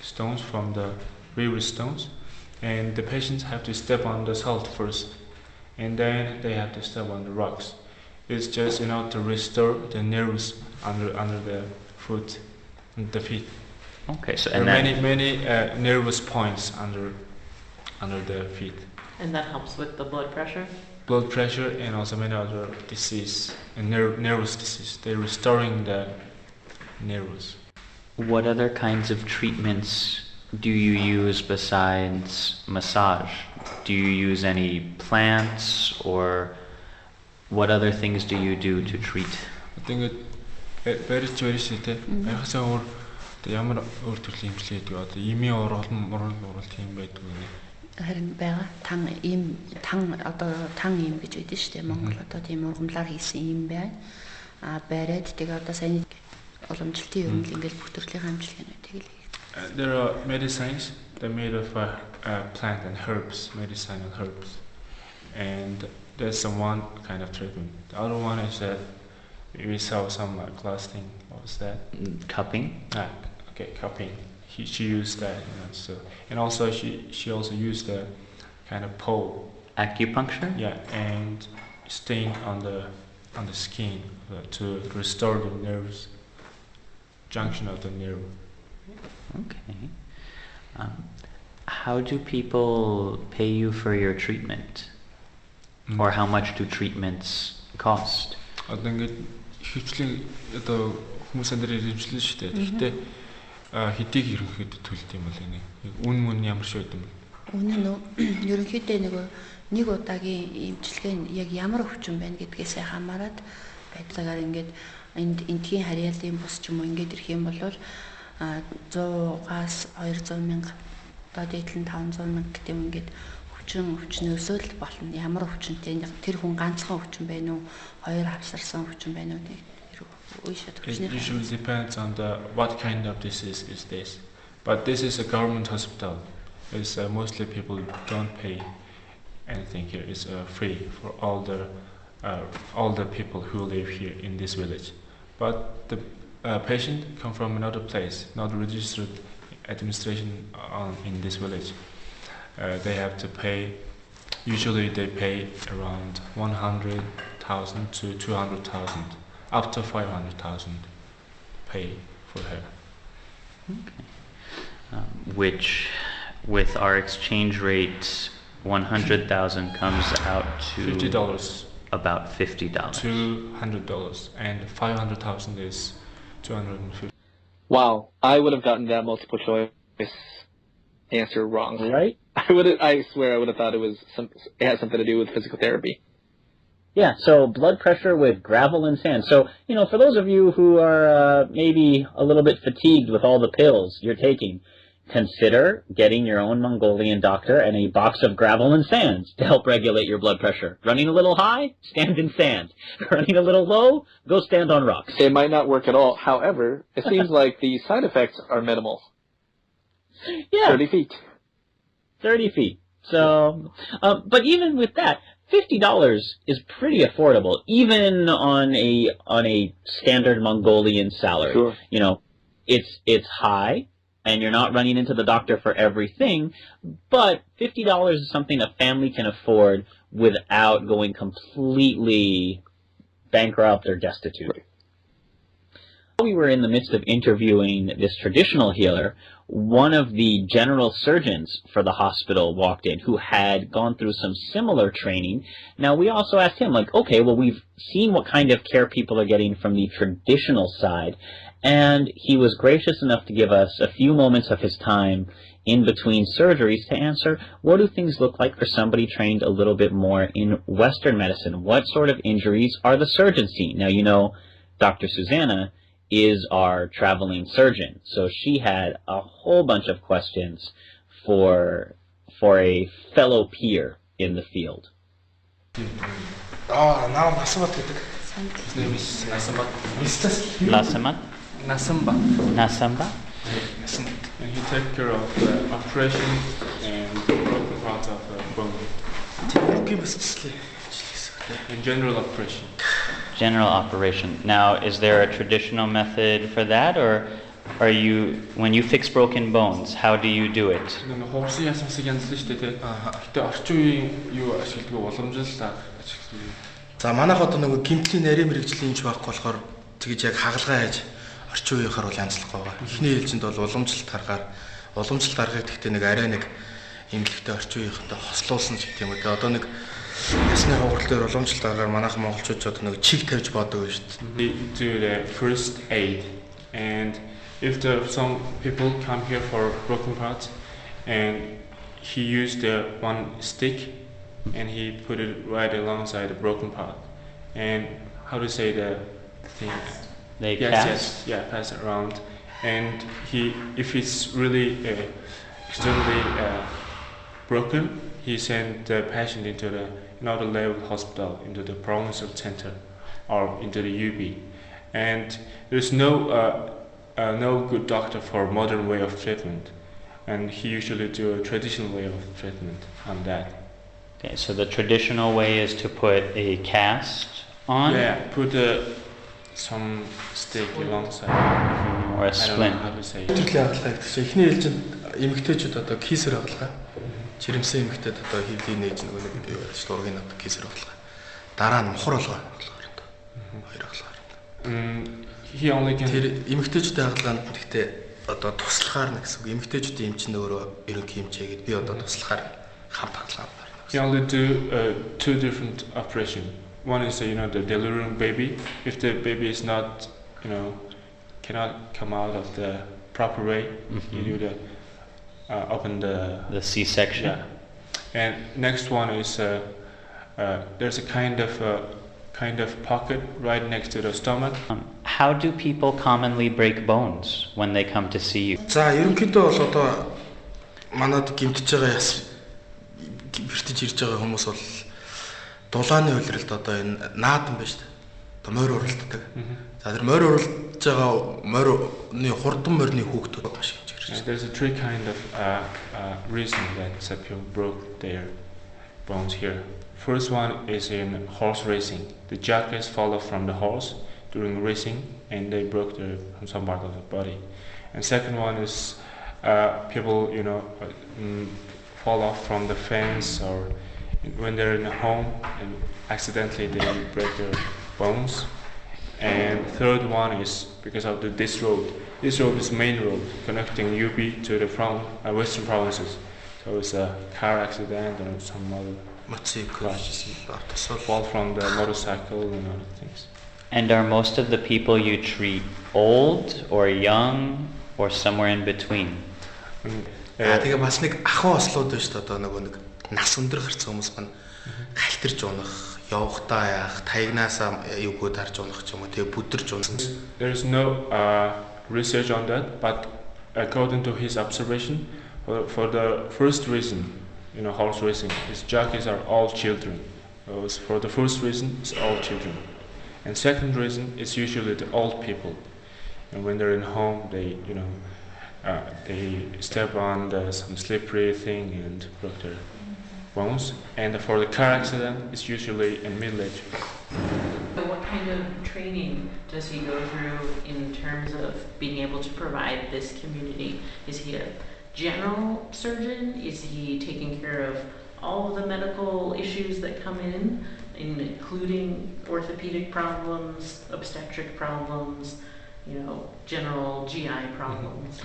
stones from the river stones, and the patients have to step on the salt first, and then they have to step on the rocks. It's just to restore the nerves under the foot and the feet. Okay, so there are many nervous points under the feet. And that helps with the blood pressure? Blood pressure and also many other disease and nervous disease. They're restoring the nerves. What other kinds of treatments do you use besides massage? Do you use any plants, or what other things do you do to treat? I think ямар өөр төрлийн имчилгээ гэдэг одоо имийн оролт юм байдаг үү? Харин байгаа. Тан им гэж байдаг шүү дээ. Монгол одоо тийм ургамлаар хийсэн им байна. Бариад тэгээ одоо сайн уламжлалтын юм л ингээл бүх төрлийн амжилтыг хийдэг. There are medicines that are made of plant and herbs, medicine and herbs, and there's one kind of treatment. The other one is that we saw some glass thing. What was that? Cupping. Okay, cupping. She used that, so, and also she also used the kind of pole. Acupuncture. Yeah, and sting on the skin to restore the nerves, junction of the nerve. Okay. How do people pay you for your treatment? Or how much do treatments cost? Одоо ингээд хөвчлийн одоо хүмүүс энэ ирэмжлэн шүү дээ. Гэхдээ хэдийг ерөнхийдөө төлд юм бол энэ үн ямар шиг байд юм бэ? Үнэн нь ерөнхийдөө нэг удаагийн имчилгээ нь яг ямар өвчин байна гэдгээс хамаарат байдлаагаар ингээд эндхийн харьяалын бус ч юм уу ингээд ирэх юм бол 100-аас 200 мянга одоо дээдлэн 500 мянга гэдэг юм ингээд өвчнөөсөө л болно. Ямар өвчнтэй тэр хүн ганцхан өвчин байна уу? Хоёр хавсарсан өвчин байна уу? It usually depends on what kind of disease is this. But this is a government hospital. It's mostly people don't pay anything here. It's free for all the people who live here in this village. But the patient come from another place, not registered administration in this village. They have to pay. Usually they pay around 100,000 100,000 to 200,000, up to 500,000 pay for her. Which, with our exchange rate, 100,000 comes out to $50. about $50. $200, and 500,000 is 250. Wow, I would have gotten that multiple choice answer wrong. Right? I swear I would have thought it had something to do with physical therapy. Yeah, so blood pressure with gravel and sand. So, for those of you who are maybe a little bit fatigued with all the pills you're taking, consider getting your own Mongolian doctor and a box of gravel and sand to help regulate your blood pressure. Running a little high? Stand in sand. Running a little low? Go stand on rocks. It might not work at all. However, it seems like the side effects are minimal. Yeah. 30 feet. 30 feet. So, but even with that, $50 is pretty affordable, even on a standard Mongolian salary. Sure. It's high, and you're not running into the doctor for everything, but $50 is something a family can afford without going completely bankrupt or destitute. Right. While we were in the midst of interviewing this traditional healer, one of the general surgeons for the hospital walked in who had gone through some similar training. Now, we also asked him, okay, well, we've seen what kind of care people are getting from the traditional side, and he was gracious enough to give us a few moments of his time in between surgeries to answer, what do things look like for somebody trained a little bit more in Western medicine? What sort of injuries are the surgeons seeing? Now, Dr. Susana is our traveling surgeon, so she had a whole bunch of questions for a fellow peer in the field. Now Nasambat гэдэг. His name is Nasambat. Nasamba? And he takes care of the operation and the broken parts of the bone. In general operation. General operation. Now, is there a traditional method for that, or when you fix broken bones, how do you do it? Хувцсан ясмасыг янзлаа шүү дээ. Гэтэ орчин үеийн юу ашигладаг уламжлал ашигладаг. За манайх одоо нөгөө гимтлийн нарийн мэрэгжлийн юмч байхгүй болохоор тэгж яг хагалгаа хийж орчин үеийнхаар бол янзлахгүй байгаа. Эхний ээлжинд бол уламжлалт аргыг тэгтээ нэг арай нэг эмнэлэгтэй орчин үеийнхэнтэй хослуулсан ч гэх юм уу. Одоо нэг ясны хугарал дээр уламжлалт аргаар манайхан монголчууд одоо нэг чиг тавьж боодог шүү дээ. They do the first aid, and if some people come here for broken parts, and he used one stick and he put it right alongside the broken part, and how to say the thing? They cast? Pass it around, and if it's really extremely broken, he sent the patient into another level hospital, into the provincial center or into the UB, and there's no good doctor for modern way of treatment, and he usually do a traditional way of treatment on that. Okay, so the traditional way is to put a cast on? Yeah, put some stick alongside. Or a splint. I don't know how to say it. Төрлийн хагалгаа гэдэг чинь эхний ээлжинд эмэгтэйчүүд одоо кисер хагалгаа. Жирэмсэн эмэгтэйд одоо хөвлийн нээж нөгөө нэг юу яаж дургийн одоо кисер хагалгаа. Дараа нь мухар болгоо болохоор одоо хоёр хагалгаа. He only can. Тэр эмэгтэйчүүдийн хагалгаанд гэхдээ одоо туслахаар нэг гэсэн үг. Эмэгтэйчүүдийн эмч нь өөрөө ерөнхий эмчээ гээд би одоо туслахаар хамт хагалгаа. He only do two different operations. One is the delivering baby. If the baby is not, cannot come out of the proper way, you do the open the C-section. Yeah. And next one is there's a kind of pocket right next to the stomach. How do people commonly break bones when they come to see you? За ерөнхийдөө бол одоо манад гимтэж байгаа яс бэртэж ирж байгаа хүмүүс бол дулааны улиралд одоо энэ наадан байна шүү дээ. Одоо морь уралддаг. За тэр морь уралдж байгаа морины хурдан морины хүүхдүүд байгаа шиг гэж ирж байна. There's a three kind of reason that some people broke their bones here. First one is in horse racing. The jockeys fall off from the horse during racing, and they broke some part of the body. And second one is people fall off from the fence or when they're in a home and accidentally they break their bones. And third one is because of this road. This road is main road connecting UP to the western provinces. So it's a car accident or some other crashes, fall from the motorcycle and other things. And are most of the people you treat old or young or somewhere in between? Тэгээ бас нэг ахуй ослууд байна шүү дээ. Одоо нөгөө нэг нас өндөр гарсан хүмүүс маань галтэрж унах, явахдаа яах, таягнаасаа юугөө тарж унах ч юм уу, тэгээ бүдэрж унах. There is no research on that, but according to his observation, for the first reason, horse racing, his jockeys are all children. For the first reason, it's all children. And second reason is usually the old people. And when they're in home, they step on some slippery thing and broke their bones. And for the car accident, it's usually in middle age. So what kind of training does he go through in terms of being able to provide this community? Is he a general surgeon? Is he taking care of all of the medical issues that come in, including orthopedic problems, obstetric problems, general GI problems?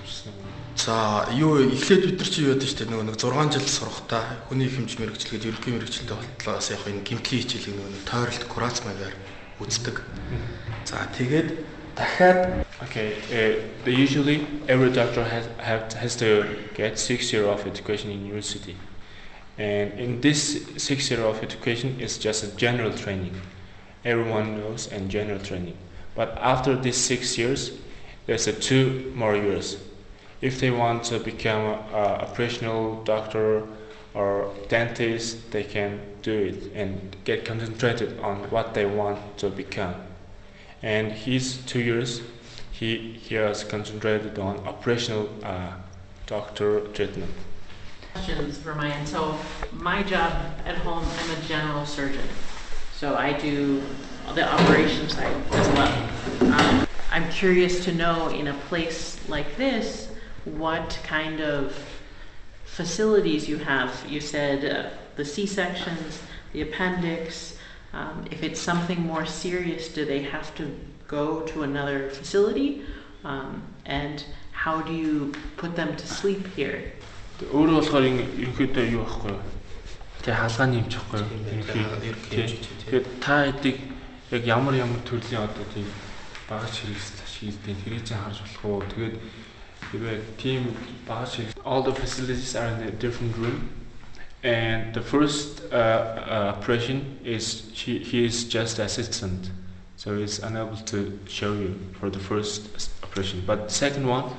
За, юу эхлээд бид нар чи юу ядсан шүү дээ. Нэг 6 жил сурахтаа хүний хэмж мэрэгчлэгээд ерөнхий мэрэгчлэлтэй болтлоос яг энэ гимтлийн хичээлийг нэг тойролт курац маягаар үздэг. За, тэгээд дахиад usually every doctor has to get 6 years of education in university. And in this 6 years of education is just a general training. Everyone knows and general training. But after these 6 years, there's 2 more years. If they want to become a operational doctor or dentist, they can do it and get concentrated on what they want to become. And his 2 years, he has concentrated on operational doctor treatment. Questions for my end. So my job at home, I'm a general surgeon. So I do the operation side as well. I'm curious to know, in a place like this, what kind of facilities you have. You said the C-sections, the appendix. If it's something more serious, do they have to go to another facility? And how do you put them to sleep here? Өөрөө болохоор ерөнхийдөө юу байхгүй юу? Тэгээ хаалгааны юм чихгүй юу? Тэгээд та эдийг яг ямар төрлийн одоо тийм багаж хэрэгсэл хэрэгж харж болох уу? Тэгээд хэрвээ тийм багаж хэрэгсэл, all the facilities are in a different room, and the first operation is he is just assistant, so he's unable to show you for the first operation. But second one,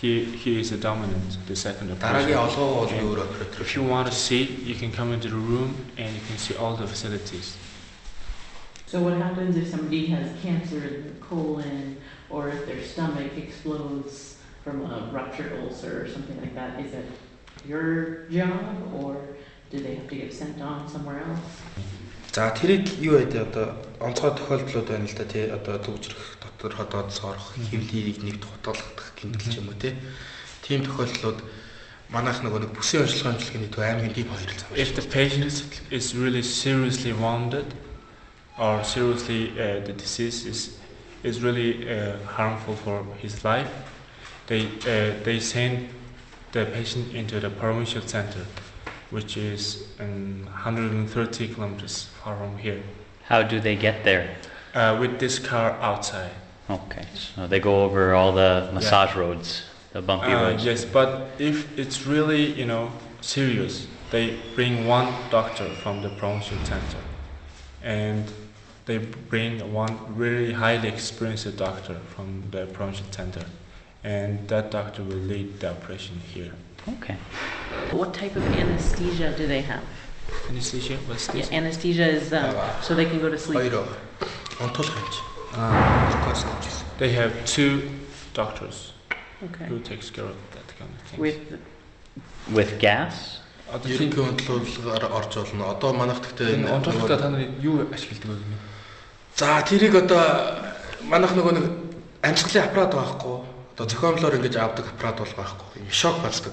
he is a dominant, the second operation. If you want to see, you can come into the room and you can see all the facilities. So what happens if somebody has cancer in their colon, or if their stomach explodes from a ruptured ulcer or something like that? Is it your job, or do they have to get sent on somewhere else? За, тэрийг юу гэдэг одоо онцгой тохиолдлууд байна л да тий, одоо төвчрөх, дотор ходоод сорох, хэвлийг нэгт хутгалах гэмтэл ч юм уу тий. Тийм тохиолдлууд манайх нэг бүсийн онцлогын хөтөлбөрийн төв аймгийн дэв хоёр л. If the patient is really seriously wounded or seriously the disease is really harmful for his life, they send the patient into the provincial center, which is 130 kilometers far from here. How do they get there? With this car outside. Okay, so they go over all the massage roads, the bumpy roads. Yes, but if it's really, serious, they bring one doctor from the provincial center, and they bring one really highly experienced doctor from the provincial center, and that doctor will lead the operation here. Okay. What type of anesthesia do they have? Anesthesia? What's this? Yeah, anesthesia is so they can go to sleep. They have 2 doctors who Okay. takes care of that kind of thing. With gas? Ерөнхий онцлогоор орж болно. Одоо манайх гэхдээ энэ онцлогоо та нар юу ашигладаг вэ гэнэ? За, тэрийг одоо манайх нэг амсгалын аппарат байхгүй. Одоо зохиомлоор ингэж авдаг аппарат бол байхгүй. Шок бацдаг.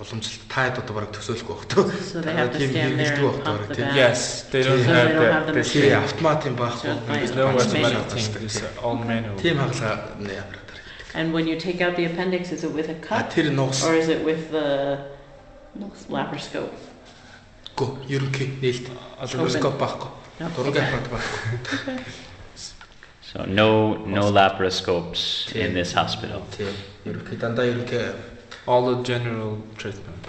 уламжлалт та хэд одоо бараг төсөөлөхгүй байх тоо. So they have to stand there and pump the back. Yes, they don't So they don't have the Тэгээ machine. автомат юм байхгүй. There's no automatic thing. It's all manual. Тийм хагалгаа аппаратаар. And when you take out the appendix, is it with a cut Тэр нугас. or is it with the laparoscope? Гү ерөнхий нээлт. Микроскоп байхгүй. Дургийн аппарат байхгүй. So no laparoscopes in this hospital. Тийм. Ерөнхий дандаа ерөнхий All the general treatment.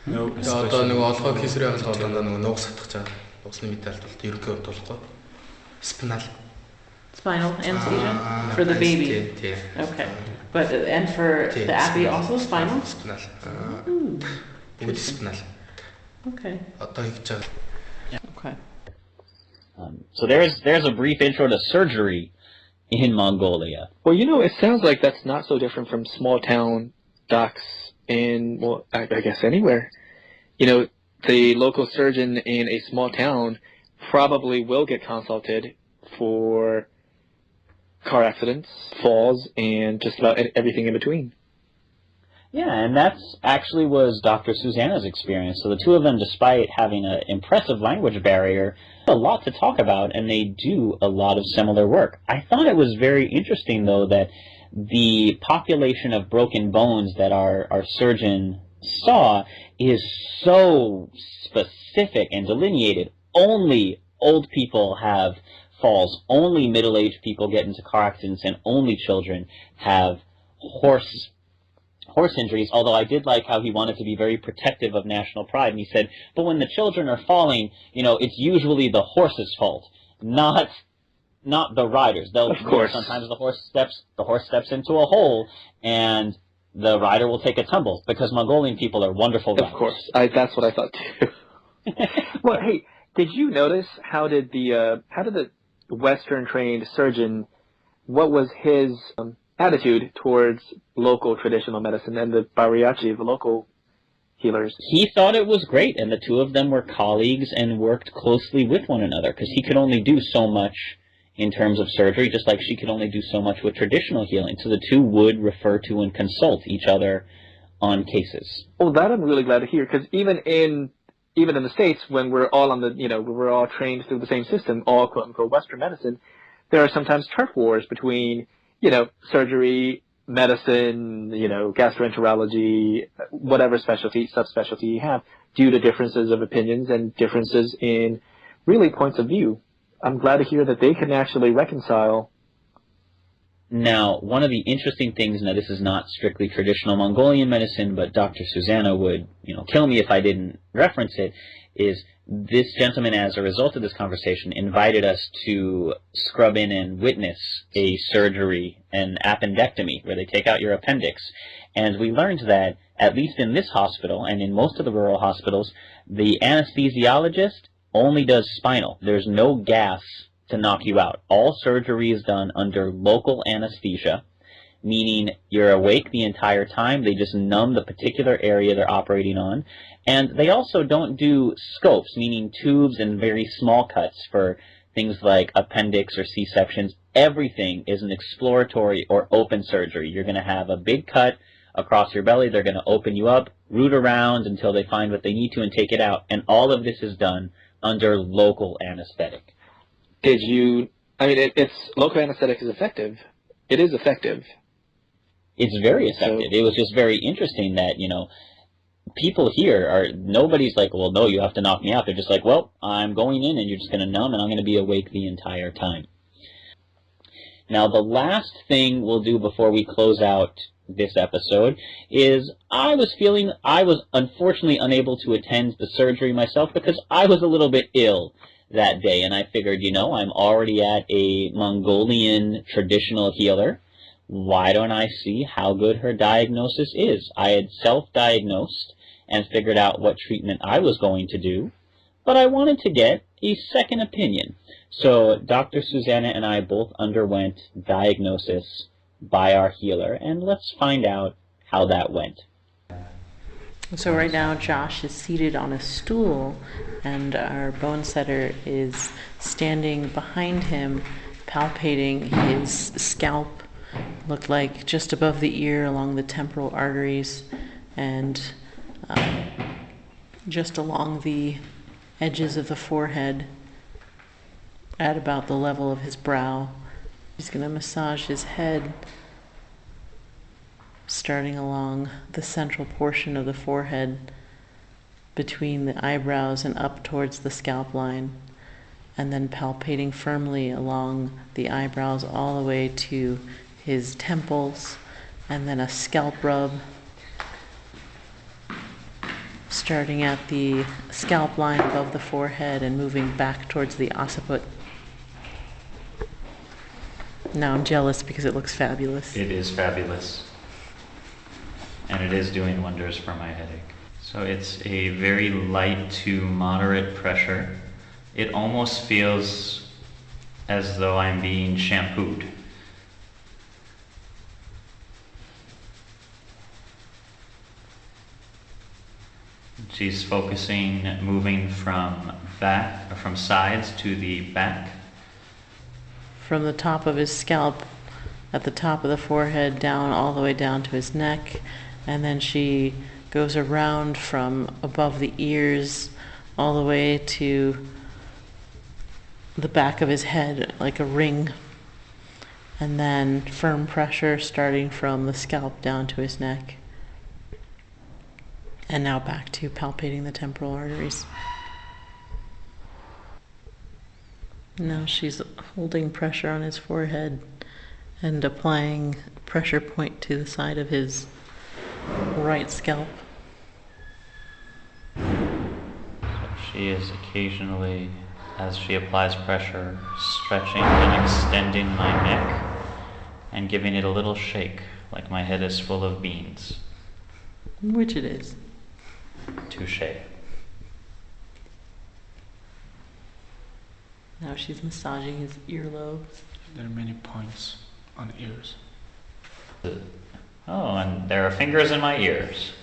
No одоо нэг олгоо хийсрээ хагалгаа дандаа нэг нугас хатгах чад. Нугасны мэдээлэлд бол ерөнхий хувьд болохгүй. Спинал. Spinal anesthesia for the baby. Тийм. Okay, but and for the appy also spinal. Спинал. Бүгд спинал. Okay. Одоо хийж байгаа. Okay. So there's a brief intro to surgery in Mongolia. Well, it sounds like that's not so different from small town docs in, well, I guess anywhere. The local surgeon in a small town probably will get consulted for car accidents, falls, and just about everything in between. Yeah, and that's actually was Dr. Susana's experience. So the two of them, despite having an impressive language barrier, a lot to talk about, and they do a lot of similar work. I thought it was very interesting, though, that the population of broken bones that our surgeon saw is so specific and delineated. Only old people have falls, only middle-aged people get into car accidents, and only children have horse injuries, although I did like how he wanted to be very protective of national pride, and he said, but when the children are falling, it's usually the horse's fault, not the riders. Of course. Sometimes the horse steps into a hole, and the rider will take a tumble, because Mongolian people are wonderful riders. Of course. That's what I thought too. Well, hey, did you notice how did the Western trained surgeon, what was his attitude towards local traditional medicine and the Bariachi, the local healers? He thought it was great, and the two of them were colleagues and worked closely with one another, because he could only do so much in terms of surgery, just like she could only do so much with traditional healing. So the two would refer to and consult each other on cases. Well, that I'm really glad to hear, because even in the States, when we're all we're all trained through the same system, all quote unquote Western medicine, there are sometimes turf wars between surgery, medicine, gastroenterology, whatever subspecialty you have, due to differences of opinions and differences in really points of view. I'm glad to hear that they can actually reconcile. Now, one of the interesting things, now this is not strictly traditional Mongolian medicine, but Dr. Susana would, kill me if I didn't reference it, is this gentleman, as a result of this conversation, invited us to scrub in and witness a surgery, an appendectomy, where they take out your appendix. And we learned that, at least in this hospital, and in most of the rural hospitals, the anesthesiologist only does spinal. There's no gas to knock you out. All surgery is done under local anesthesia, meaning you're awake the entire time. They just numb the particular area they're operating on. And they also don't do scopes, meaning tubes and very small cuts for things like appendix or C-sections. Everything is an exploratory or open surgery. You're going to have a big cut across your belly. They're going to open you up, root around until they find what they need to and take it out. And all of this is done under local anesthetic. It's local anesthetic is effective. It is effective. It's very effective. It was just very interesting that, people here nobody's like, well, no, you have to knock me out. They're just like, well, I'm going in and you're just going to numb and I'm going to be awake the entire time. Now, the last thing we'll do before we close out this episode is I was unfortunately unable to attend the surgery myself because I was a little bit ill that day, and I figured, I'm already at a Mongolian traditional healer. Why don't I see how good her diagnosis is? I had self-diagnosed and figured out what treatment I was going to do, but I wanted to get a second opinion. So Dr. Susana and I both underwent diagnosis by our healer, and let's find out how that went. So right now Josh is seated on a stool and our bone setter is standing behind him, palpating his scalp, looked like just above the ear along the temporal arteries, and just along the edges of the forehead at about the level of his brow. She's going to massage his head, starting along the central portion of the forehead between the eyebrows and up towards the scalp line, and then palpating firmly along the eyebrows all the way to his temples, and then a scalp rub starting at the scalp line above the forehead and moving back towards the occiput. Now I'm jealous because it looks fabulous. It is fabulous. And it is doing wonders for my headache. So it's a very light to moderate pressure. It almost feels as though I'm being shampooed. She's focusing, moving from back, or from sides to the back. From the top of his scalp, at the top of the forehead, down all the way down to his neck, and then she goes around from above the ears all the way to the back of his head like a ring, and then firm pressure starting from the scalp down to his neck. And now back to palpating the temporal arteries. Now she's holding pressure on his forehead and applying pressure point to the side of his right scalp. So she is occasionally, as she applies pressure, stretching and extending my neck and giving it a little shake, like my head is full of beans. Which it is. Touché. Now she's massaging his earlobes. There are many points on ears. Oh, and there are fingers in my ears.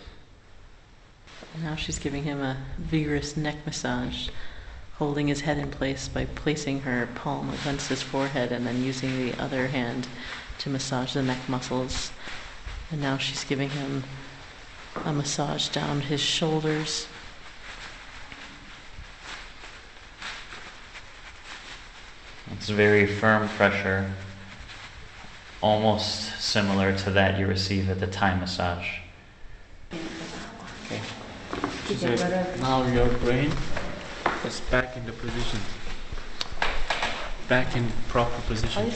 Now she's giving him a vigorous neck massage, holding his head in place by placing her palm against his forehead and then using the other hand to massage the neck muscles. And now she's giving him a massage down his shoulders. It's very firm pressure, almost similar to that you receive at the Thai massage. Okay. She said, now your brain is back in the position. Back in proper position.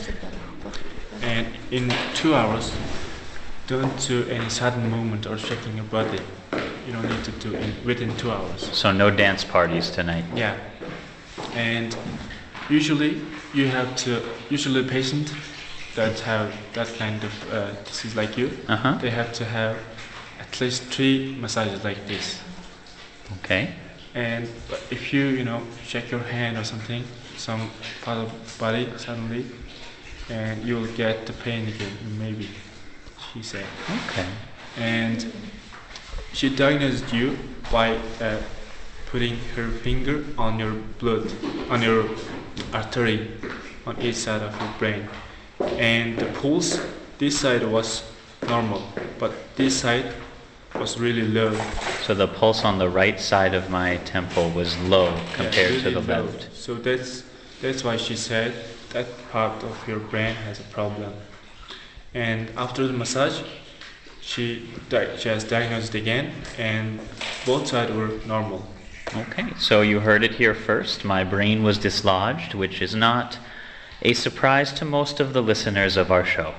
And in 2 hours, don't do any sudden movement or shaking your body. You don't need to do it within 2 hours. So no dance parties tonight. Yeah. And usually the patient that have that kind of disease like you, they have to have at least 3 massages like this. Okay. And if you shake your hand or something, some part of the body suddenly, and you will get the pain again, maybe, she said. Okay. And she diagnosed you by putting her finger on your blood, on your artery, on each side of your brain. And the pulse, this side was normal, but this side was really low. So the pulse on the right side of my temple was low compared really to the low. left. So that's why she said that part of your brain has a problem. And after the massage, she has diagnosed again, and both sides were normal. Okay, so you heard it here first. My brain was dislodged, which is not a surprise to most of the listeners of our show.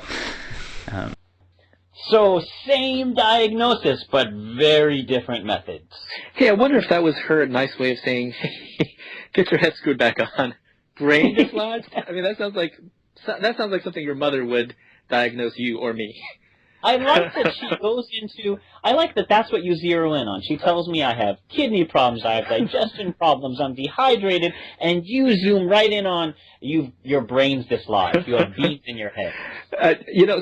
So same diagnosis, but very different methods. Hey, I wonder if that was her nice way of saying, hey, get your head screwed back on. Brain dislodged? I mean, that sounds like something your mother would diagnose you or me. I like that she goes into, I like that that's what you zero in on. She tells me I have kidney problems, I have digestion problems, I'm dehydrated, and you zoom right in on your brain's dislodged. You have beans in your head.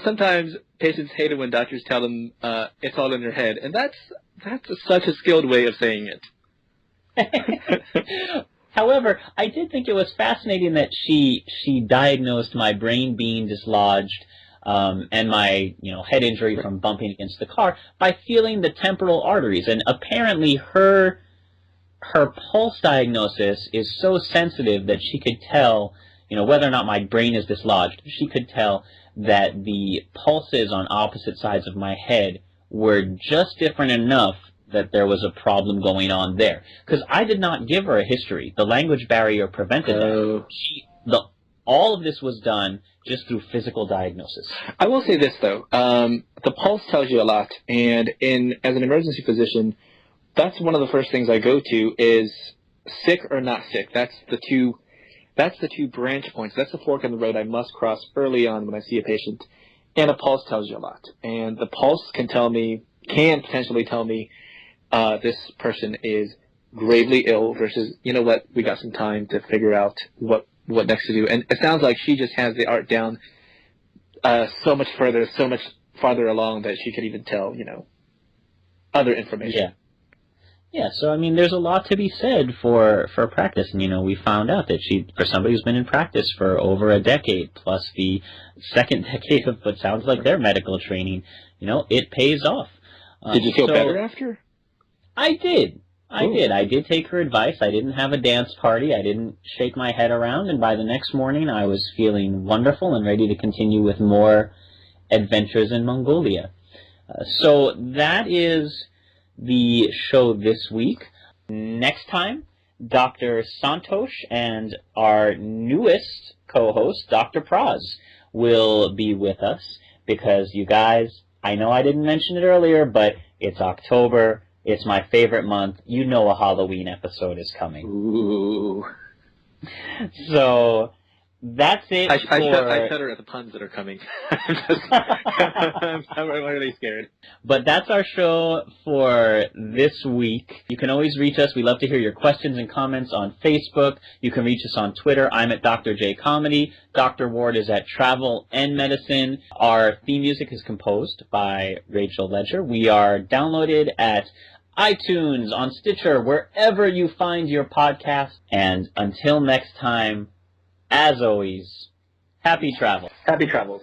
Sometimes patients hate it when doctors tell them it's all in your head, and that's such a skilled way of saying it. However, I did think it was fascinating that she diagnosed my brain being dislodged and my head injury from bumping against the car by feeling the temporal arteries. And apparently her pulse diagnosis is so sensitive that she could tell, whether or not my brain is dislodged. She could tell that the pulses on opposite sides of my head were just different enough that there was a problem going on there. Because I did not give her a history. The language barrier prevented that. All of this was done just through physical diagnosis. I will say this, though. The pulse tells you a lot. And as an emergency physician, that's one of the first things I go to is sick or not sick. That's the two branch points. That's the fork in the road I must cross early on when I see a patient. And a pulse tells you a lot. And the pulse can potentially tell me this person is gravely ill versus, we got some time to figure out what next to do. And it sounds like she just has the art down so much farther along that she could even tell, other information. Yeah, so there's a lot to be said for practice, and we found out that for somebody who's been in practice for over a decade, plus the second decade of what sounds like their medical training, it pays off. Did you feel better after? I did. Ooh. I did take her advice. I didn't have a dance party. I didn't shake my head around, and by the next morning I was feeling wonderful and ready to continue with more adventures in Mongolia. So that is the show this week. Next time, Dr. Santosh and our newest co-host, Dr. Praz, will be with us because, you guys, I know I didn't mention it earlier, but it's October. It's my favorite month. You know a Halloween episode is coming. Ooh. So that's it. I shudder at the puns that are coming. I'm really scared. But that's our show for this week. You can always reach us. We love to hear your questions and comments on Facebook. You can reach us on Twitter. I'm at Dr. J Comedy. Dr. Ward is at Travel and Medicine. Our theme music is composed by Rachel Ledger. We are downloaded at iTunes, on Stitcher, wherever you find your podcast. And until next time, as always, happy travels. Happy travels.